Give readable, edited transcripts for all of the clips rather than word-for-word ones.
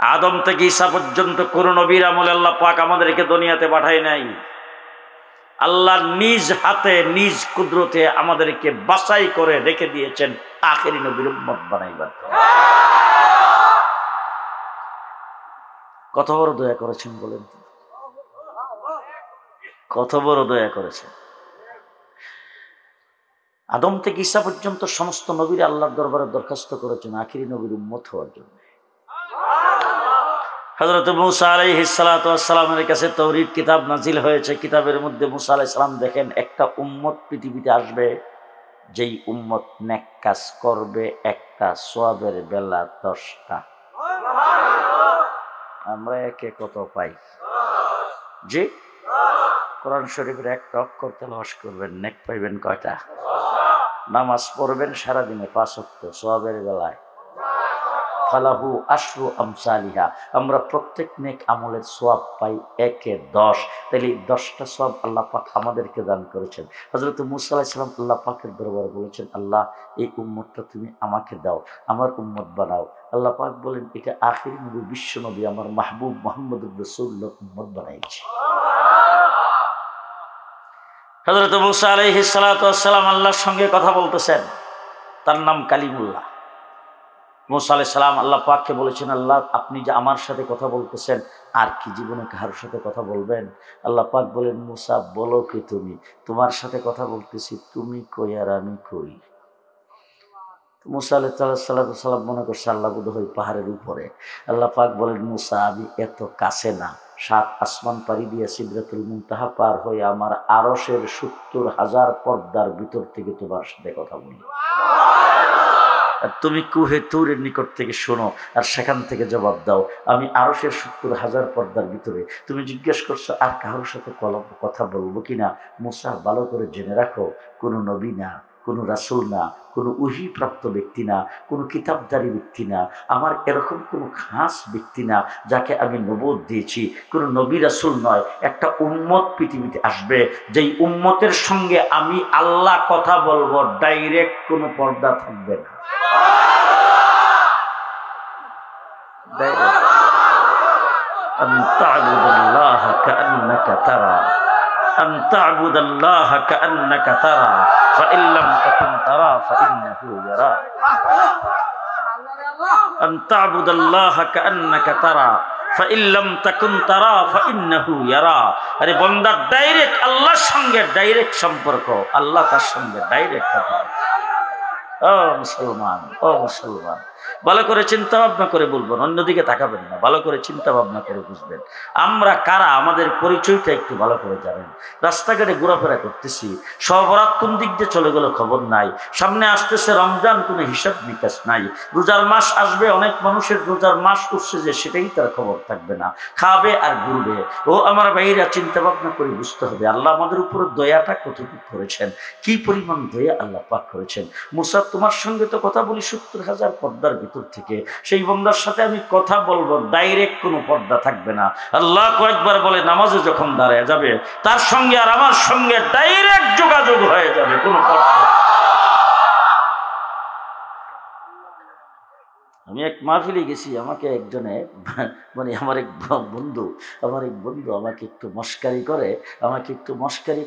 আদম থেকে ঈসা পর্যন্ত কোন নবীর আমলে আল্লাহ পাক আমাদেরকে দুনিয়াতে পাঠায় নাই। আল্লাহ নিজ হাতে নিজ কুদরতে আমাদেরকে বাছাই করে রেখে দিয়েছেন আখেরি নবীর উম্মত বানাইবার। কত বড় দয়া করেছেন বলেন তো, কত বড় দয়া করেছেন। আদম থেকে ঈসা পর্যন্ত সমস্ত নবীরা আল্লাহর দরবারে দরখাস্ত করেছেন আখেরি নবীর উম্মত হওয়ার জন্য। হযরত মূসা আলাইহিস সালাতু ওয়াস সালামের কাছে তাওরীত কিতাব নাজিল হয়েছে। কিতাবের মধ্যে মূসা আলাইহিস সালাম দেখেন একটা উম্মত পৃথিবীতে আসবে, যেই উম্মত নেক কাজ করবে একটা সওয়াবের বেলা 10টা। আমরা একে কত পাই? জি, কোরআন শরীফের একটা অক্ষর তেলাওয়াত করবেন, নেক পাইবেন কয়টা? নামাজ পড়বেন সারাদিনে 5 ওয়াক্ত, সওয়াবের বেলায় ফালাহু আশরু আমসালিহা। আমরা প্রত্যেক নেক আমলের সওয়াব পাই 1 এ 10। তাহলে 10টা সওয়াব আল্লাহ পাক আমাদেরকে দান করেছেন। হযরত মূসা আলাইহিস সালাম আল্লাহ পাকের দরবারে বলেছেন, আল্লাহ এই উম্মতটা তুমি আমাকে দাও, আমার উম্মত বানাও। আল্লাহ পাক বলেন, এটা আখেরি নবী, বিশ্ব নবী, আমার মাহবুব মুহাম্মদুর রাসূলুল্লাহ উম্মত বানাইছে। হযরত মূসা আলাইহিস সালাতু ওয়াস সালাম আল্লাহর সঙ্গে কথা বলতেছেন, তার নাম কালিমুল্লাহ। মূসা আলাইহিস সালাম আল্লাহ পাককে বলেছেন, আল্লাহ আপনি যে আমার সাথে কথা বলতেছেন, আর কি জীবনে কারোর সাথে কথা বলবেন? আল্লাহ পাক বলেন, মূসা বলো কি তুমি? তোমার সাথে কথা বলতেছি, তুমি কই আর আমি কই। মূসা আলাইহিস সালাম মনে করছে আল্লাহ বোধহয় পাহাড়ের উপরে। আল্লাহ পাক বলেন, মূসা আমি এত কাছে না, 7 আসমান পাড়ি দিয়ে সিদরাতুল মুনতাহা পার হয়ে আমার আরশের 70,000 পর্দার ভিতর থেকে তোমার সাথে কথা বলি। আর তুমি কুহে তুরের নিকট থেকে শোনো আর সেখান থেকে জবাব দাও। আমি আরশের 70,000 পর্দার ভিতরে। তুমি জিজ্ঞেস করছো আর কারোর সাথে কথা বলবো কিনা? মূসা ভালো করে জেনে রাখো, কোনো নবী না, কোনো রাসূল না, কোনো ওহী প্রাপ্ত ব্যক্তি না, কোনো কিতাবধারী ব্যক্তি না, আমার এরকম কোনো খাস ব্যক্তি না যাকে আমি নবুয়ত দিয়েছি, কোনো নবী রাসূল নয়। একটা উম্মত পৃথিবীতে আসবে, যেই উম্মতের সঙ্গে আমি আল্লাহ কথা বলবো, ডাইরেক্ট কোনো পর্দা থাকবে না। أن تعبد الله كأنك ترى أن تعبد الله كأنك ترى فإن لم تكن ترى فإنه يرى أن تعبد الله كأنك ترى فإن لم تكن ترى فإنه يرى। আরে বান্দা ডাইরেক্ট আল্লাহর সঙ্গে ডাইরেক্ট সম্পর্ক, আল্লাহ তার সঙ্গে ডাইরেক্ট কথা। ও মুসলমান, ও মুসলমান, ভালো করে চিন্তা ভাবনা করে বলবেন, অন্যদিকে তাকাবেন না, ভালো করে চিন্তা ভাবনা করে বুঝবেন আমরা কারা, আমাদের পরিচয়টা একটু ভালো করে জানেন। রাস্তাঘাটে ঘোরাফেরা করতেছি, সবরাত কোন দিক দিয়ে চলে গেল খবর নাই, সামনে আসতেছে রমজান, কোনো হিসাব বিকাশ নাই, রোজার মাস আসবে, অনেক মানুষের রোজার মাস উঠছে যে সেটাই তার খবর থাকবে না, খাবে আর ঘুরবে। ও আমার ভাইরা, চিন্তা ভাবনা করে বুঝতে হবে আল্লাহ আমাদের উপরে দয়াটা কতটুকু করেছেন, কি পরিমাণ দয়া আল্লাহ পাক করেছেন। মূসা তোমার সঙ্গে তো কথা বলি 70,000 পর্দার ভিতর থেকে, সেই বান্দার সাথে আমি কথা বলবো, ডাইরেক্ট কোনো পর্দা থাকবে না। আল্লাহ কয়েকবার বলে নামাজে যখন দাঁড়ায় যাবে, তার সঙ্গে আর আমার সঙ্গে ডাইরেক্ট যোগাযোগ হয়ে যাবে, কোনো পর্দা। আমি এক মাহফিলে গেছি, আমাকে একজনে মানে আমার এক বন্ধু আমাকে একটু মস্কারি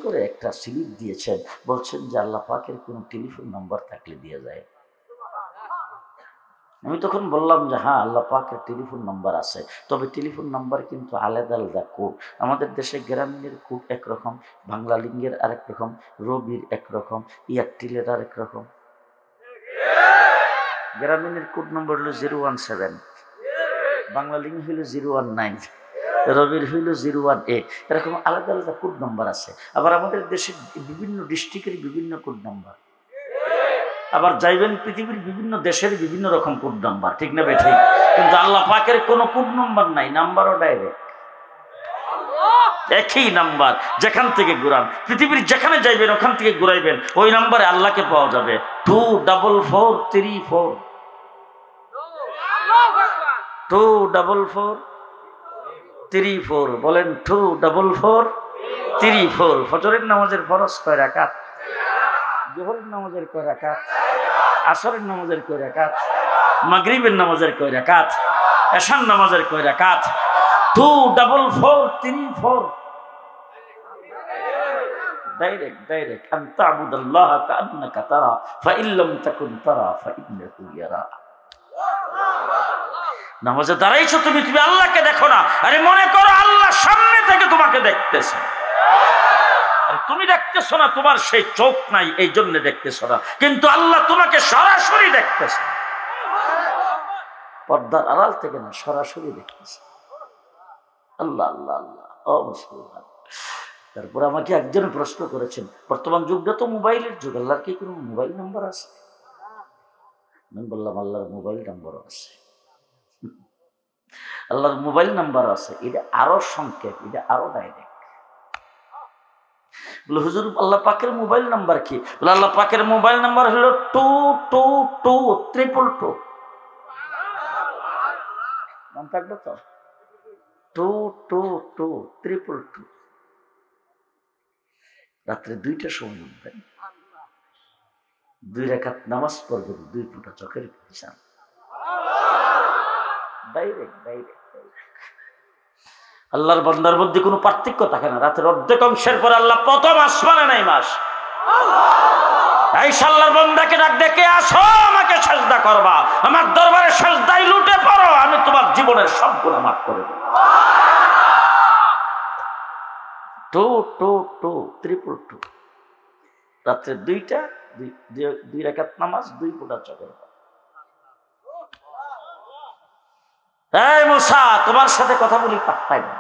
করে একটা স্লিপ দিয়েছেন, বলছেন যে আল্লাহ পাকের কোনো টেলিফোন নাম্বার থাকলে দিয়ে যায়। আমি তখন বললাম যে হ্যাঁ, আল্লাহ পাকের টেলিফোন নাম্বার আছে, তবে টেলিফোন নাম্বার কিন্তু আলাদা আলাদা কোড। আমাদের দেশে গ্রামীণের কোড একরকম, বাংলা লিঙ্গের আরেক রকম, রবির একরকম, এয়ারটেলের আরেক রকম। গ্রামীণের কোড নম্বর হলো 017, বাংলা লিঙ্গ হইল 019, রবির হইল 018, এরকম আলাদা আলাদা কোড নাম্বার আছে। আবার আমাদের দেশের বিভিন্ন ডিস্ট্রিক্টের বিভিন্ন কোড নাম্বার, আবার যাইবেন পৃথিবীর বিভিন্ন দেশের বিভিন্ন রকম কোড নাম্বার, ঠিক না বে ঠিক? কিন্তু আল্লাহ পাকের কোনো কোড নাম্বার নাই, নাম্বারও ডাইরেক্ট একই নাম্বার। যেখান থেকে ঘুরান, পৃথিবীর যেখানে যাইবেন ওখান থেকে ঘুরাইবেন, ওই নাম্বারে আল্লাহকে পাওয়া যাবে। 24434 24434 বলেন, 24434। ফজরের নামাজের ফরজ কয় রাকাত? যোহরের নামাজের কয় রাকাত? আসরের নামাজের কয় রাকাত? মাগরিবের নামাজের কয় রাকাত? এশার নামাজের কয় রাকাত? 2 4 4 3 4 ডাইরেক্ট আনতা আবুদাল্লাহ কান্নাকা তারা ফাইন লাম তাকুন তারা ফাইন্নাহু ইয়ারা। নামাজে দাঁড়াইছো তুমি আল্লাহকে দেখো না, আরে মনে করো আল্লাহ সামনে থেকে তোমাকে দেখতেছে। আর তুমি দেখতেছো না, তোমার সেই চোখ নাই, এই জন্য দেখতেছো না, কিন্তু আল্লাহ তোমাকে সরাসরি দেখতেছে। পর্দার আড়াল থেকে না, সরাসরি দেখতেছে। আল্লাহ আল্লাহ আল্লাহ অবশ্যই। তারপর আমাকে একজন প্রশ্ন করেছেন, বর্তমান যুগটা তো মোবাইলের যুগ, আল্লাহর কি কোনো মোবাইল নাম্বার আছে? আমি বললাম আল্লাহর মোবাইল নাম্বারও আছে, আল্লাহর মোবাইল নাম্বার আছে। এটা আরো সংক্ষেপ, এটা আরো ডাইরেক্ট। বলে হুজুর আল্লাহ পাকের মোবাইল নাম্বার কি? বলে আল্লাহ পাকের মোবাইল নাম্বার হলো 2222222। মন থাকবে তো? 2222222। রাত্রে 2টার সময় উঠবেন, 2 রাকাত নামাজ পড়বেন, 2 ফোঁটা চোখের হিসাব। ডাইরেক্ট। আল্লাহর বান্দার মধ্যে কোনো পার্থক্য থাকে না। রাতের অর্ধেক অংশের পর আল্লাহ প্রথম আসমানে নাই মাস। এই আল্লাহর বান্দাকে ডাক ডেকে আসো, আমাকে সাজদা করবা, আমার দরবারে সাজদায় লুটে পড়ো, আমি তোমার জীবনের সব গুনাহ মাফ করে দেব। 22222। রাত্রে 2 রাকাত নামাজ, 2 ফোঁটা চোখের। এই মুসা, তোমার সাথে কথা বলি পাত্তাই না।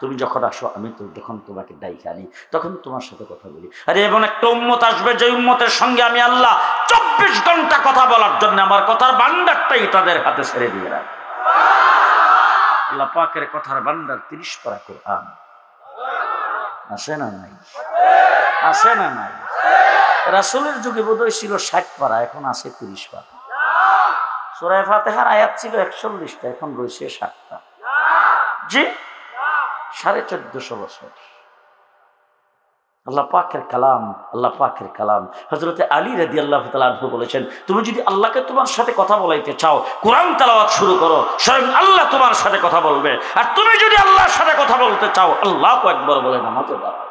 তুমি যখন আসো, আমি তো যখন তোমাকে ডাইকে আনি তখন তোমার সাথে কথা বলি। আরে এমন একটা উম্মত আসবে যে উম্মতের সঙ্গে আমি আল্লাহ 24 ঘন্টা কথা বলার জন্য আমার কথার ভান্ডারটাই তাদের হাতে ছেড়ে দিয়ে রাখি। আল্লাহ পাকের কথার ভান্ডার 30 পারা কোরআন আছে না নাই? আছে না নাই? রাসূলের যুগে বোধহয় ছিল 60 পারা, এখন আছে 30 পারা। সূরা ফাতিহার আয়াত ছিল 41টা, এখন রয়েছে 7টা। জি, 1450 বছর। আল্লাহ পাকের কালাম। হযরতে আলী রাদিয়াল্লাহু তাআলা আনহু বলেছেন, তুমি যদি আল্লাহকে তোমার সাথে কথা বলাইতে চাও, কোরআন তেলাওয়াত শুরু করো, স্বয়ং আল্লাহ তোমার সাথে কথা বলবে। আর তুমি যদি আল্লাহর সাথে কথা বলতে চাও, আল্লাহু আকবার বলে নামাজে দাঁড়াও।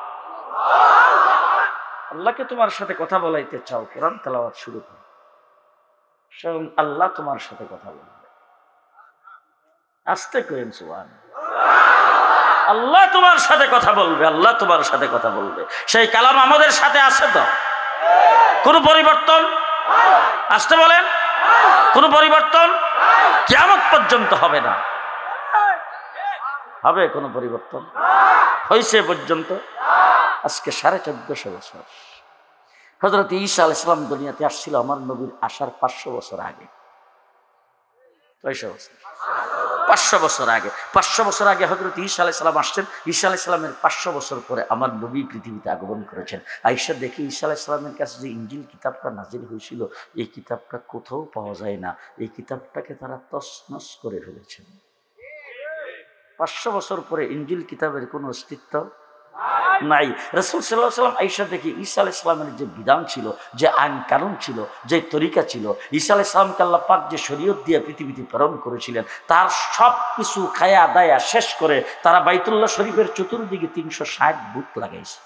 আল্লাহকে তোমার সাথে কথা বলাইতে চাও, কোরআন তেলাওয়াত শুরু করো, স্বয়ং আল্লাহ তোমার সাথে কথা বলবে। আস্তে করেন সুবহানাল্লাহ। আল্লাহ তোমার সাথে কথা বলবে, আল্লাহ তোমার সাথে কথা বলবে। সেই কালাম আমাদের সাথে আছে তো? কোনো পরিবর্তন? আসতে বলেন, কোনো পরিবর্তন কিয়ামত পর্যন্ত হবে না। হবে কোনো পরিবর্তন? হয়েছে পর্যন্ত? আজকে 1450 বছর। হযরত ঈসা আলাইহিস সালাম দুনিয়াতে আসছিল আমার নবীর আসার 500 বছর আগে। 500 বছর আগে। 500 বছর আগে হযরত ঈসা আলাইহিস সালাম আসছেন। ঈসা আলাইহিস সালামের 500 বছর পরে আমার নবী পৃথিবীতে আগমন করেছেন। আয়েশা দেখি ঈসা আলাইহিস সালামের কাছে যে ইনজিল কিতাবটা নাজিল হয়েছিল, এই কিতাবটা কোথাও পাওয়া যায় না। এই কিতাবটাকে তারা তছনছ করে ফেলেছেন। 500 বছর পরে ইনজিল কিতাবের কোনো অস্তিত্ব নাই। রাসূল সাল্লাল্লাহু আলাইহি ওয়াসাল্লাম আয়েশা দেখি ঈসা আলাইহিস সালামের যে বিধান ছিল, যে আইন কানুন ছিল, যে তরিকা ছিল, ঈসা আলাইহিস সালামকে আল্লাহ পাক যে শরীয়ত দিয়ে পৃথিবীতে প্রেরণ করেছিলেন, তার সব কিছু খায়া দায়া শেষ করে তারা বাইতুল্লাহ শরীফের চতুর্দিকে 360 বুত লাগাইছে।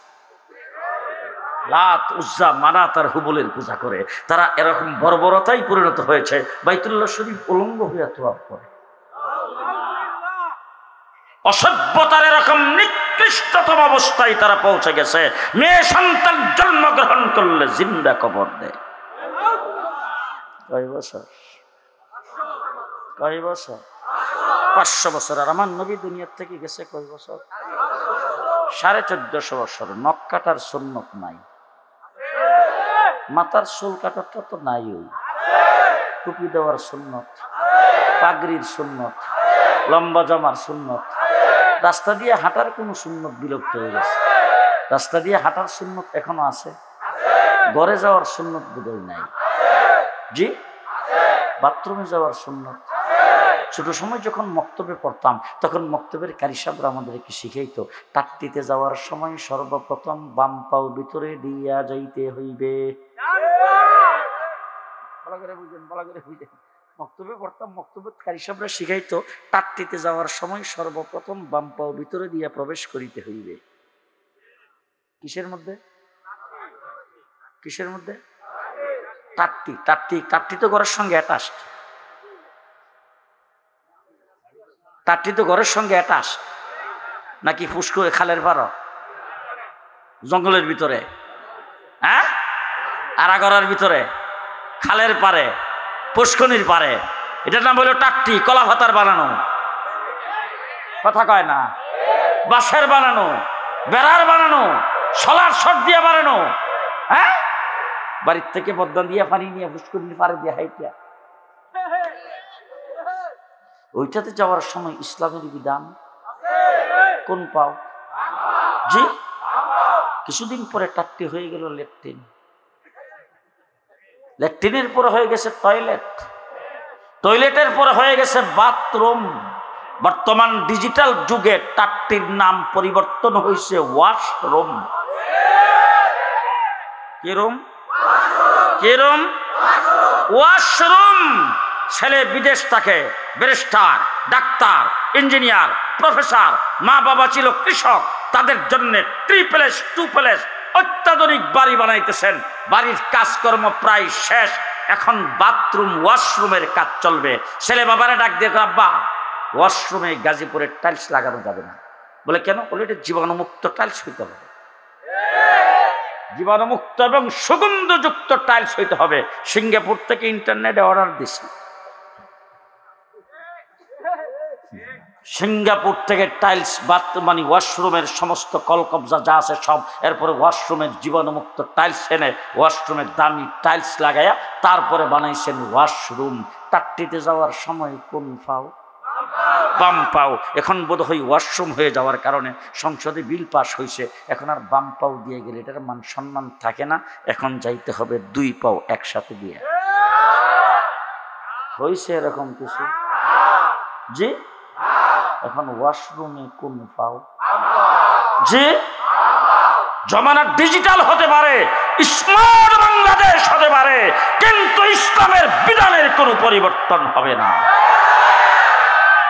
লাত, উজ্জা, মানাত আর হুবলের পূজা করে তারা এরকম বর্বরতায় পরিণত হয়েছে, বাইতুল্লাহ শরীফ উলঙ্গ হয়ে তোয়াফ করে। অসভ্যতার এরকম নিকৃষ্টতম অবস্থায় তারা পৌঁছে গেছে। মেয়ে সন্তান জন্মগ্রহণ করলে জিন্দা কবর দেয়। কয় বছর? 500 বছর। আর আমার নবী দুনিয়ার থেকে গেছে কয় বছর? 1450 বছর। নখ কাটার সুন্নত নাই, মাথার চুল কাটারটা তো নাই, ওই টুপি দেওয়ার সুন্নত, পাগড়ির সুন্নত, লম্বা জামার সুন্নত, রাস্তা দিয়ে হাঁটার কোনো সুন্নত বিলুপ্ত হয়ে গেছে। রাস্তা দিয়ে হাঁটার সুন্নত এখনো আছে, ঘরে যাওয়ার সুন্নত বোধহয় নাই। জি, বাথরুমে যাওয়ার সুন্নত। ছোট সময় যখন মক্তবে পড়তাম তখন মক্তবের কারি সাহেবরা আমাদেরকে শিখাইতো, টাট্টিতে যাওয়ার সময় সর্বপ্রথম বাম পাও ভিতরে দিয়া যাইতে হইবে। ভালো করে বুঝেন, ভালো করে বুঝেন, মক্তবে পড়তাম, মক্তবে কারি সাহেবরা শিখাইতো টাট্টিতে যাওয়ার সময় সর্বপ্রথম বাম পাও ভিতরে দিয়া প্রবেশ করিতে হইবে। কিসের মধ্যে? কিসের মধ্যে? টাট্টি। টাট্টি টাট্টি তো ঘরের সঙ্গে অ্যাটাচড। টাট্টি তো ঘরের সঙ্গে অ্যাটাচড নাকি ফুসকো খালের পার জঙ্গলের ভিতরে, হ্যাঁ, আড়াগড়ার ভিতরে, খালের পারে, পুষ্কনির পারে, এটার নাম হলো টাট্টি। কলা পাতার বানানো, কথা কয় না, বাঁশের বানানো, বেড়ার বানানো, শলার শট দিয়ে বানানো, হ্যাঁ, বাড়ির থেকে বদনাম দিয়ে পানি নিয়ে পুষ্করিণীর পারে দিয়ে হাইটিয়া ওইটাতে যাওয়ার সময় ইসলামের বিধান কোন পাও? জি, কিছুদিন পরে টাট্টি হয়ে গেল ল্যাট্রিন, ল্যাট্রিনের পরে হয়ে গেছে টয়লেট, টয়লেটের পরে হয়ে গেছে বাথরুম। বর্তমান ডিজিটাল যুগে টাট্টির নাম পরিবর্তন হয়েছে ওয়াশরুম। কি রুম? কি রুম? ওয়াশরুম। ছেলে বিদেশ থাকে, ব্যারিস্টার, ডাক্তার, ইঞ্জিনিয়ার, প্রফেসর, মা বাবা ছিল কৃষক, তাদের জন্য 3 প্লেস 2 প্লেস অত্যাধুনিক বাড়ি বানাইতেছেন। বাড়ির কাজকর্ম প্রায় শেষ, এখন বাথরুম ওয়াশরুমের কাজ চলবে। ছেলে বাবারা ডাক দিয়ে, আব্বা ওয়াশরুমে গাজীপুরের টাইলস লাগানো যাবে না। বলে কেন? বলে এটা জীবাণুমুক্ত টাইলস হইতে হবে, জীবাণুমুক্ত এবং সুগন্ধযুক্ত টাইলস হইতে হবে। সিঙ্গাপুর থেকে ইন্টারনেটে অর্ডার দিছি, সিঙ্গাপুর থেকে টাইলস মানে ওয়াশরুমের সমস্ত কলকবজা যা আছে সব, এরপরে ওয়াশরুমের জীবাণুমুক্ত টাইলস এনে ওয়াশরুমের দামি টাইলস লাগাইয়া তারপরে বানাইছেন ওয়াশরুম। টাট্টিতে যাওয়ার সময় কোন পাও? বাম পাও। এখন বোধ হয় ওয়াশরুম হয়ে যাওয়ার কারণে সংসদে বিল পাস হয়েছে, এখন আর বাম পাও দিয়ে গেলে এটার মান সম্মান থাকে না, এখন যাইতে হবে 2 পাও একসাথে দিয়ে। হয়েছে এরকম কিছু? জি, এখন ওয়াশরুমে কোন পাও? জি, জমানা ডিজিটাল হতে পারে, স্মার্ট বাংলাদেশ হতে পারে, কিন্তু ইসলামের বিধানের কোনো পরিবর্তন হবে না।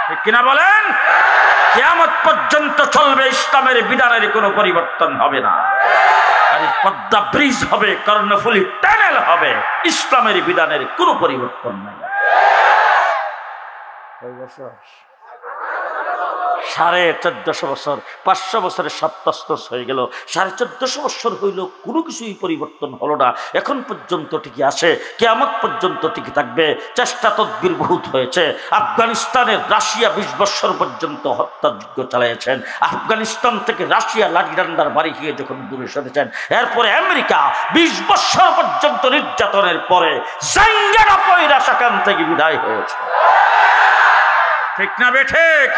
ঠিক কিনা বলেন? কিয়ামত পর্যন্ত চলবে, ইসলামের বিধানের কোনো পরিবর্তন হবে না। আর পদ্মা ব্রিজ হবে, কর্ণফুলী টানেল হবে, ইসলামের বিধানের কোনো পরিবর্তন নাই। 1450 বছর, 500 বছরের সপ্তস্তর হয়ে গেল, 1450 বছর হইল, কোনো কিছুই পরিবর্তন হলো না। এখন পর্যন্ত টিকে আছে, কিয়ামত পর্যন্ত টিকে থাকবে। চেষ্টা তদবির বহুত হয়েছে। আফগানিস্তানের রাশিয়া 20 বছর পর্যন্ত হত্যাযজ্ঞ চালিয়েছেন। আফগানিস্তান থেকে রাশিয়া লাঠি ডান্ডার বাড়ি গিয়ে যখন দূরে সরেছেন, এরপরে আমেরিকা 20 বছর পর্যন্ত নির্যাতনের পরে জাঙ্গারা পয়রা সেখান থেকে বিদায় হয়েছে। ঠিক না বেঠিক?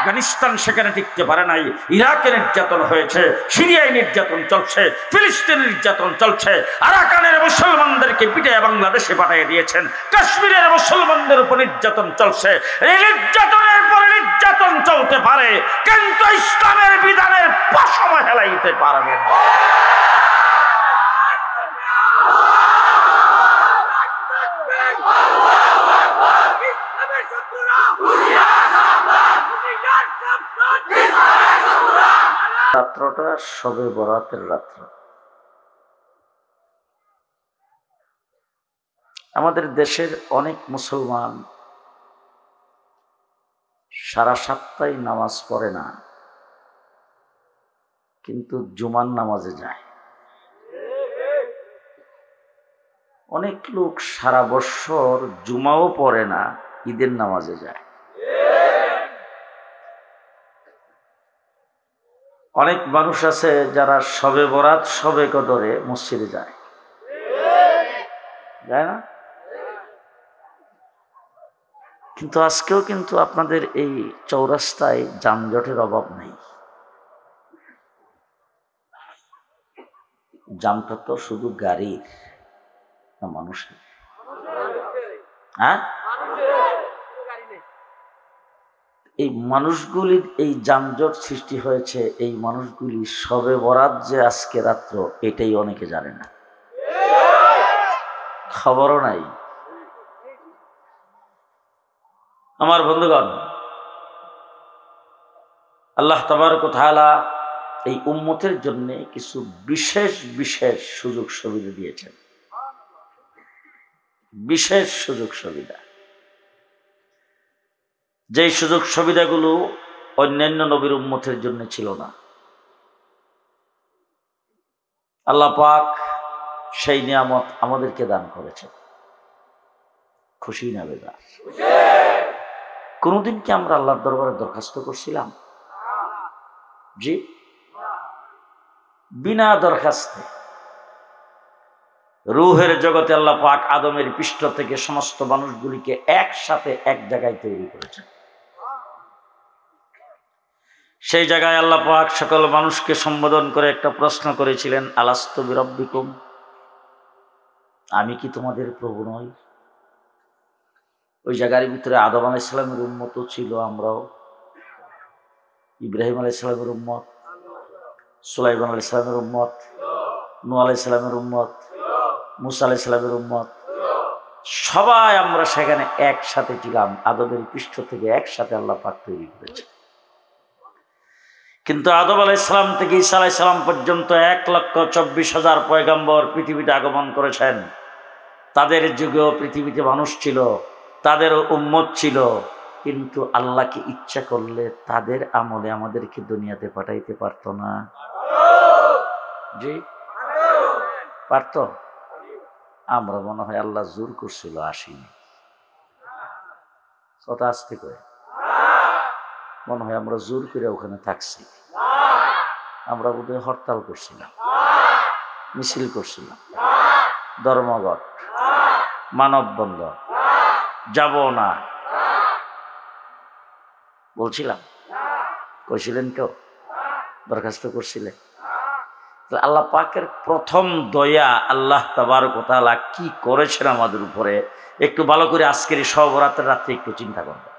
আফগানিস্তান সেখানে টিকতে পারে নাই। ইরাকে নির্যাতন হয়েছে, সিরিয়ায় নির্যাতন চলছে, ফিলিস্তিনে নির্যাতন চলছে, আরাকানের মুসলমানদেরকে পিটিয়ে বাংলাদেশে পাঠিয়ে দিয়েছেন, কাশ্মীরের মুসলমানদের উপর নির্যাতন চলছে। এই নির্যাতনের পরে নির্যাতন চলতে পারে, কিন্তু ইসলামের বিধানের পশম হেলাইতে পারবে না। রাত্রটা শবে বরাতের রাত্র। আমাদের দেশের অনেক মুসলমান সারা সপ্তাহে নামাজ পড়ে না, কিন্তু জুমার নামাজে যায়। অনেক লোক সারা বছর জুমাও পড়ে না, ঈদের নামাজে যায়। অনেক মানুষ আছে যারা শবে বরাত শবে কদরে মসজিদে যায়, যায় না? কিন্তু আজকেও কিন্তু আপনাদের এই চৌরাস্তায় যানজটের অভাব নেই। জামটা তো শুধু গাড়ির না মানুষের? হ্যাঁ, এই মানুষগুলির এই যানজট সৃষ্টি হয়েছে, এই মানুষগুলি শবে বরাত যে আজকে রাত্র, এটাই অনেকে জানে না, খবরও নাই। আমার বন্ধুগণ, আল্লাহ তাবারক ওয়া তাআলা এই উম্মতের জন্য কিছু বিশেষ বিশেষ সুযোগ সুবিধা দিয়েছেন। বিশেষ সুযোগ সুবিধা, যেই সুযোগ সুবিধাগুলো অন্যান্য নবীর উম্মতের জন্য ছিল না। আল্লাহ পাক সেই নিয়ামত আমাদেরকে দান করেছেন। খুশি না বেজার? কোনদিন কি আমরা আল্লাহর দরবারে দরখাস্ত করছিলাম? জি, বিনা দরখাস্তে রূহের জগতে আল্লাহ পাক আদমের পৃষ্ঠ থেকে সমস্ত মানুষগুলিকে একসাথে এক জায়গায় তৈরি করেছেন। সেই জায়গায় আল্লাহ পাক সকল মানুষকে সম্বোধন করে একটা প্রশ্ন করেছিলেন, আলাস্তু বিরাব্বিকুম, আমি কি তোমাদের প্রভু নই? ওই জায়গার ভিতরে আদম আলাইহিস সালামের উম্মত ছিল, আমরাও, ইব্রাহিম আলাইহিস সালামের উম্মত, সুলাইমান আলাইহিস সালামের উম্মত, নূহ আলাইহিস সালামের উম্মত, মুসা আলাইহিস সালামের উম্মত, সবাই আমরা সেখানে একসাথে ছিলাম। আদমের পৃষ্ঠ থেকে একসাথে আল্লাহ পাক তৈরি করেছে। কিন্তু আদম আলাইহিস সালাম থেকে ঈসা আলাইহিস সালাম পর্যন্ত 1,24,000 পয়গম্বর পৃথিবীতে আগমন করেছেন। তাদের যুগেও পৃথিবীতে মানুষ ছিল, তাদেরও উম্মত ছিল, কিন্তু আল্লাহকে ইচ্ছা করলে তাদের আমলে আমাদেরকে দুনিয়াতে পাঠাইতে পারত না? জি পারত? আমরা মনে হয় আল্লাহ জোর করছিল, আসিনি। কথা আসতে করে মনে হয় আমরা জোর করে ওখানে থাকছি। আমরা বোধহয় হরতাল করছিলাম, মিছিল করছিলাম, ধর্মঘট, মানববন্ধন, যাব না বলছিলাম। কইছিলেন কেউ? দরখাস্ত করছিলেন? আল্লাহ পাকের প্রথম দয়া আল্লাহ তাবারক ওয়া তাআলা কি করেছেন আমাদের উপরে, একটু ভালো করে আজকের শবে বরাতের রাত্রে একটু চিন্তা করবেন।